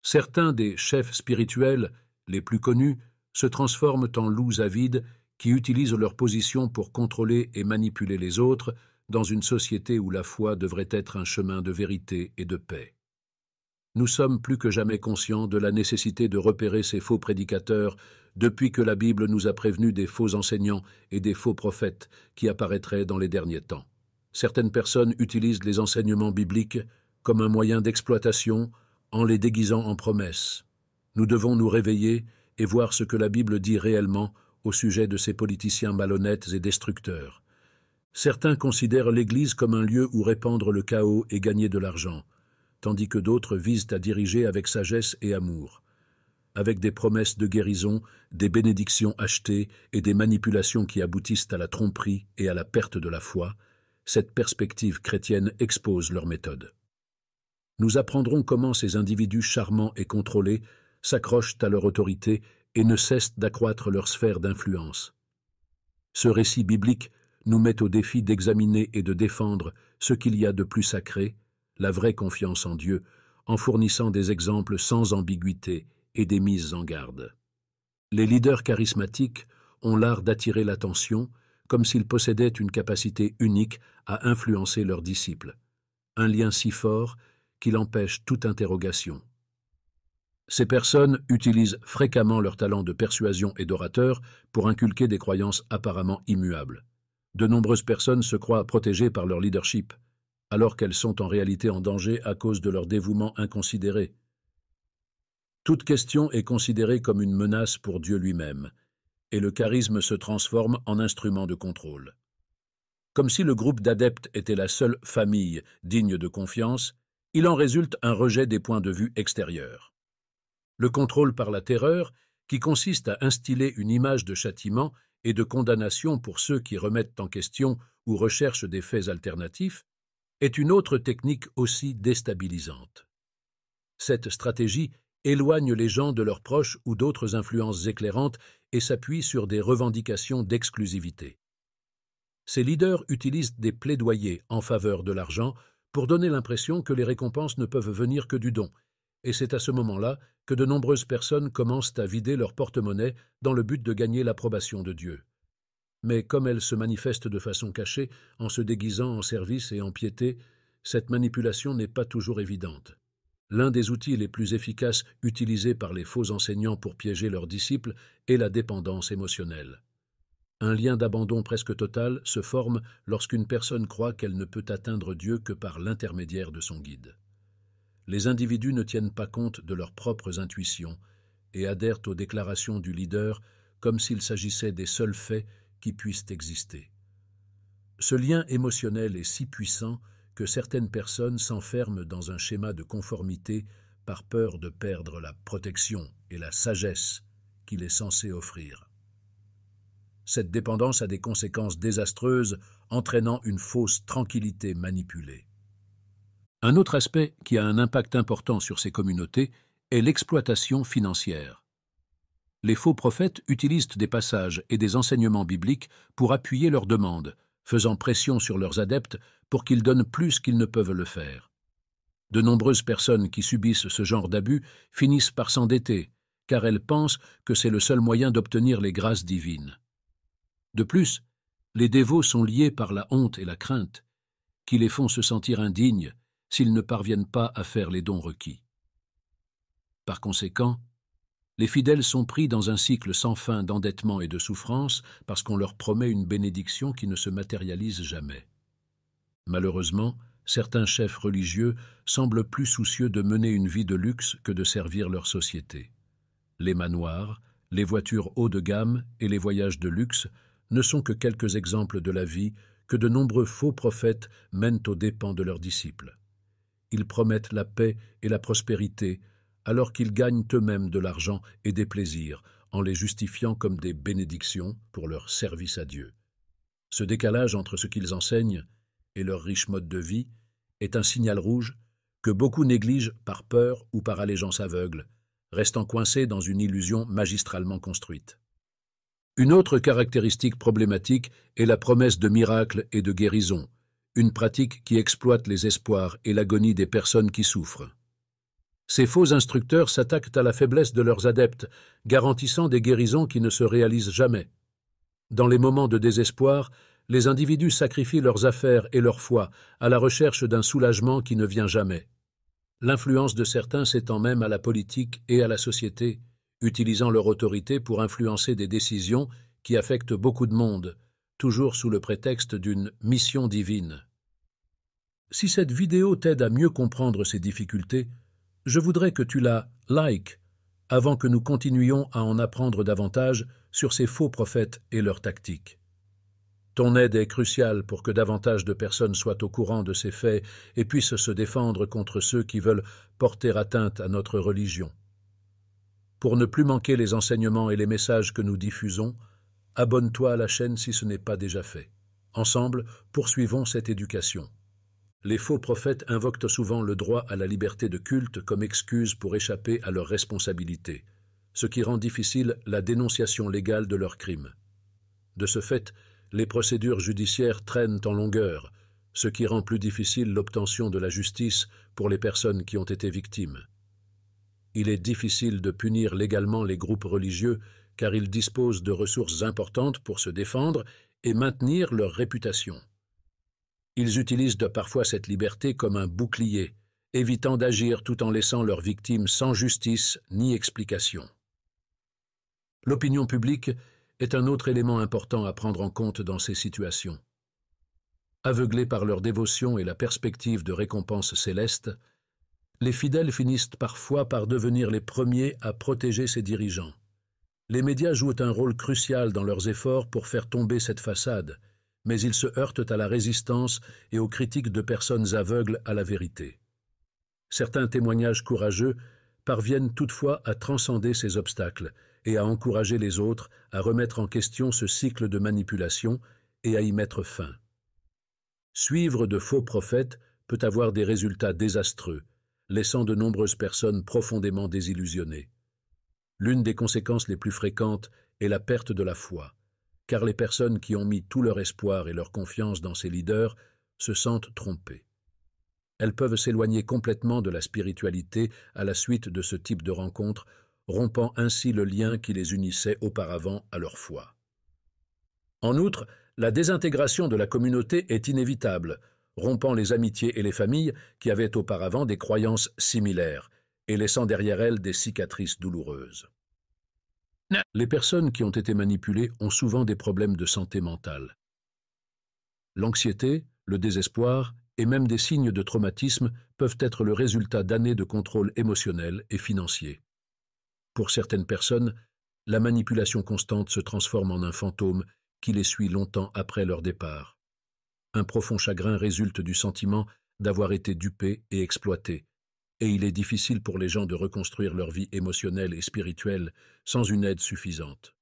Certains des chefs spirituels, les plus connus, se transforment en loups avides qui utilisent leur position pour contrôler et manipuler les autres dans une société où la foi devrait être un chemin de vérité et de paix. Nous sommes plus que jamais conscients de la nécessité de repérer ces faux prédicateurs depuis que la Bible nous a prévenus des faux enseignants et des faux prophètes qui apparaîtraient dans les derniers temps. Certaines personnes utilisent les enseignements bibliques comme un moyen d'exploitation en les déguisant en promesses. Nous devons nous réveiller et voir ce que la Bible dit réellement au sujet de ces politiciens malhonnêtes et destructeurs. Certains considèrent l'Église comme un lieu où répandre le chaos et gagner de l'argent, tandis que d'autres visent à diriger avec sagesse et amour. Avec des promesses de guérison, des bénédictions achetées et des manipulations qui aboutissent à la tromperie et à la perte de la foi, cette perspective chrétienne expose leur méthode. Nous apprendrons comment ces individus charmants et contrôlés s'accrochent à leur autorité et ne cessent d'accroître leur sphère d'influence. Ce récit biblique nous met au défi d'examiner et de défendre ce qu'il y a de plus sacré, la vraie confiance en Dieu, en fournissant des exemples sans ambiguïté et des mises en garde. Les leaders charismatiques ont l'art d'attirer l'attention comme s'ils possédaient une capacité unique à influencer leurs disciples, un lien si fort qu'il empêche toute interrogation. Ces personnes utilisent fréquemment leur talent de persuasion et d'orateur pour inculquer des croyances apparemment immuables. De nombreuses personnes se croient protégées par leur leadership, alors qu'elles sont en réalité en danger à cause de leur dévouement inconsidéré. Toute question est considérée comme une menace pour Dieu lui-même, et le charisme se transforme en instrument de contrôle. Comme si le groupe d'adeptes était la seule famille digne de confiance, il en résulte un rejet des points de vue extérieurs. Le contrôle par la terreur, qui consiste à instiller une image de châtiment et de condamnation pour ceux qui remettent en question ou recherchent des faits alternatifs, est une autre technique aussi déstabilisante. Cette stratégie éloigne les gens de leurs proches ou d'autres influences éclairantes et s'appuie sur des revendications d'exclusivité. Ces leaders utilisent des plaidoyers en faveur de l'argent pour donner l'impression que les récompenses ne peuvent venir que du don, et c'est à ce moment-là que de nombreuses personnes commencent à vider leur porte-monnaie dans le but de gagner l'approbation de Dieu. Mais comme elles se manifestent de façon cachée, en se déguisant en service et en piété, cette manipulation n'est pas toujours évidente. L'un des outils les plus efficaces utilisés par les faux enseignants pour piéger leurs disciples est la dépendance émotionnelle. Un lien d'abandon presque total se forme lorsqu'une personne croit qu'elle ne peut atteindre Dieu que par l'intermédiaire de son guide. Les individus ne tiennent pas compte de leurs propres intuitions et adhèrent aux déclarations du leader comme s'il s'agissait des seuls faits qui puissent exister. Ce lien émotionnel est si puissant que certaines personnes s'enferment dans un schéma de conformité par peur de perdre la protection et la sagesse qu'il est censé offrir. Cette dépendance a des conséquences désastreuses, entraînant une fausse tranquillité manipulée. Un autre aspect qui a un impact important sur ces communautés est l'exploitation financière. Les faux prophètes utilisent des passages et des enseignements bibliques pour appuyer leurs demandes, faisant pression sur leurs adeptes pour qu'ils donnent plus qu'ils ne peuvent le faire. De nombreuses personnes qui subissent ce genre d'abus finissent par s'endetter, car elles pensent que c'est le seul moyen d'obtenir les grâces divines. De plus, les dévots sont liés par la honte et la crainte, qui les font se sentir indignes s'ils ne parviennent pas à faire les dons requis. Par conséquent, les fidèles sont pris dans un cycle sans fin d'endettement et de souffrance parce qu'on leur promet une bénédiction qui ne se matérialise jamais. Malheureusement, certains chefs religieux semblent plus soucieux de mener une vie de luxe que de servir leur société. Les manoirs, les voitures haut de gamme et les voyages de luxe ne sont que quelques exemples de la vie que de nombreux faux prophètes mènent aux dépens de leurs disciples. Ils promettent la paix et la prospérité alors qu'ils gagnent eux-mêmes de l'argent et des plaisirs en les justifiant comme des bénédictions pour leur service à Dieu. Ce décalage entre ce qu'ils enseignent et leur riche mode de vie est un signal rouge que beaucoup négligent par peur ou par allégeance aveugle, restant coincés dans une illusion magistralement construite. Une autre caractéristique problématique est la promesse de miracles et de guérison, une pratique qui exploite les espoirs et l'agonie des personnes qui souffrent. Ces faux instructeurs s'attaquent à la faiblesse de leurs adeptes, garantissant des guérisons qui ne se réalisent jamais. Dans les moments de désespoir, les individus sacrifient leurs affaires et leur foi à la recherche d'un soulagement qui ne vient jamais. L'influence de certains s'étend même à la politique et à la société, utilisant leur autorité pour influencer des décisions qui affectent beaucoup de monde, toujours sous le prétexte d'une mission divine. Si cette vidéo t'aide à mieux comprendre ces difficultés, je voudrais que tu la likes avant que nous continuions à en apprendre davantage sur ces faux prophètes et leurs tactiques. Ton aide est cruciale pour que davantage de personnes soient au courant de ces faits et puissent se défendre contre ceux qui veulent porter atteinte à notre religion. Pour ne plus manquer les enseignements et les messages que nous diffusons, abonne-toi à la chaîne si ce n'est pas déjà fait. Ensemble, poursuivons cette éducation. Les faux prophètes invoquent souvent le droit à la liberté de culte comme excuse pour échapper à leurs responsabilités, ce qui rend difficile la dénonciation légale de leurs crimes. De ce fait, les procédures judiciaires traînent en longueur, ce qui rend plus difficile l'obtention de la justice pour les personnes qui ont été victimes. Il est difficile de punir légalement les groupes religieux car ils disposent de ressources importantes pour se défendre et maintenir leur réputation. Ils utilisent parfois cette liberté comme un bouclier, évitant d'agir tout en laissant leurs victimes sans justice ni explication. L'opinion publique est un autre élément important à prendre en compte dans ces situations. Aveuglés par leur dévotion et la perspective de récompenses célestes, les fidèles finissent parfois par devenir les premiers à protéger ces dirigeants. Les médias jouent un rôle crucial dans leurs efforts pour faire tomber cette façade, mais ils se heurtent à la résistance et aux critiques de personnes aveugles à la vérité. Certains témoignages courageux parviennent toutefois à transcender ces obstacles et à encourager les autres à remettre en question ce cycle de manipulation et à y mettre fin. Suivre de faux prophètes peut avoir des résultats désastreux, laissant de nombreuses personnes profondément désillusionnées. L'une des conséquences les plus fréquentes est la perte de la foi, car les personnes qui ont mis tout leur espoir et leur confiance dans ces leaders se sentent trompées. Elles peuvent s'éloigner complètement de la spiritualité à la suite de ce type de rencontre, rompant ainsi le lien qui les unissait auparavant à leur foi. En outre, la désintégration de la communauté est inévitable, rompant les amitiés et les familles qui avaient auparavant des croyances similaires et laissant derrière elles des cicatrices douloureuses. Les personnes qui ont été manipulées ont souvent des problèmes de santé mentale. L'anxiété, le désespoir et même des signes de traumatisme peuvent être le résultat d'années de contrôle émotionnel et financier. Pour certaines personnes, la manipulation constante se transforme en un fantôme qui les suit longtemps après leur départ. Un profond chagrin résulte du sentiment d'avoir été dupés et exploités, et il est difficile pour les gens de reconstruire leur vie émotionnelle et spirituelle sans une aide suffisante.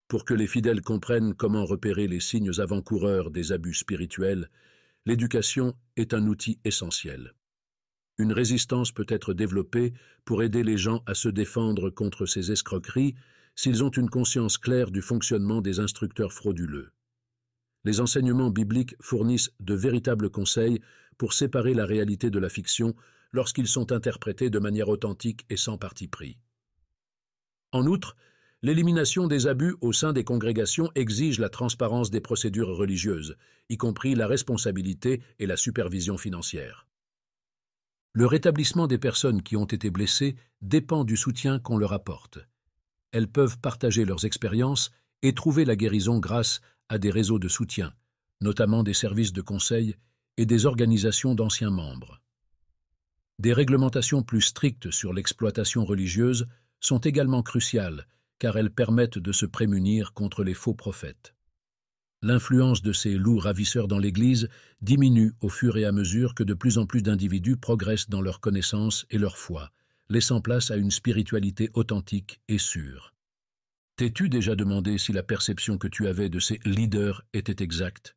Pour que les fidèles comprennent comment repérer les signes avant-coureurs des abus spirituels, l'éducation est un outil essentiel. Une résistance peut être développée pour aider les gens à se défendre contre ces escroqueries s'ils ont une conscience claire du fonctionnement des instructeurs frauduleux. Les enseignements bibliques fournissent de véritables conseils pour séparer la réalité de la fiction lorsqu'ils sont interprétés de manière authentique et sans parti pris. En outre, l'élimination des abus au sein des congrégations exige la transparence des procédures religieuses, y compris la responsabilité et la supervision financière. Le rétablissement des personnes qui ont été blessées dépend du soutien qu'on leur apporte. Elles peuvent partager leurs expériences et trouver la guérison grâce à des réseaux de soutien, notamment des services de conseil et des organisations d'anciens membres. Des réglementations plus strictes sur l'exploitation religieuse sont également cruciales, car elles permettent de se prémunir contre les faux prophètes. L'influence de ces loups ravisseurs dans l'Église diminue au fur et à mesure que de plus en plus d'individus progressent dans leur connaissance et leur foi, laissant place à une spiritualité authentique et sûre. T'es-tu déjà demandé si la perception que tu avais de ces leaders était exacte?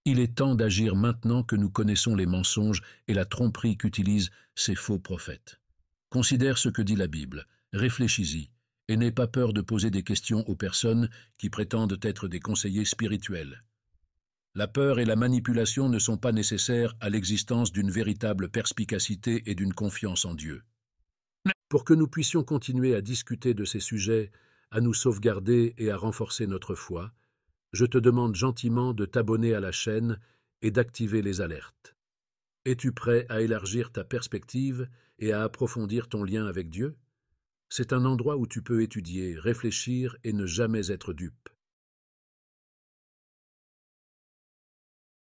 Il est temps d'agir maintenant que nous connaissons les mensonges et la tromperie qu'utilisent ces faux prophètes. Considère ce que dit la Bible, réfléchis-y, et n'aie pas peur de poser des questions aux personnes qui prétendent être des conseillers spirituels. La peur et la manipulation ne sont pas nécessaires à l'existence d'une véritable perspicacité et d'une confiance en Dieu. Pour que nous puissions continuer à discuter de ces sujets, à nous sauvegarder et à renforcer notre foi, je te demande gentiment de t'abonner à la chaîne et d'activer les alertes. Es-tu prêt à élargir ta perspective et à approfondir ton lien avec Dieu? C'est un endroit où tu peux étudier, réfléchir et ne jamais être dupe.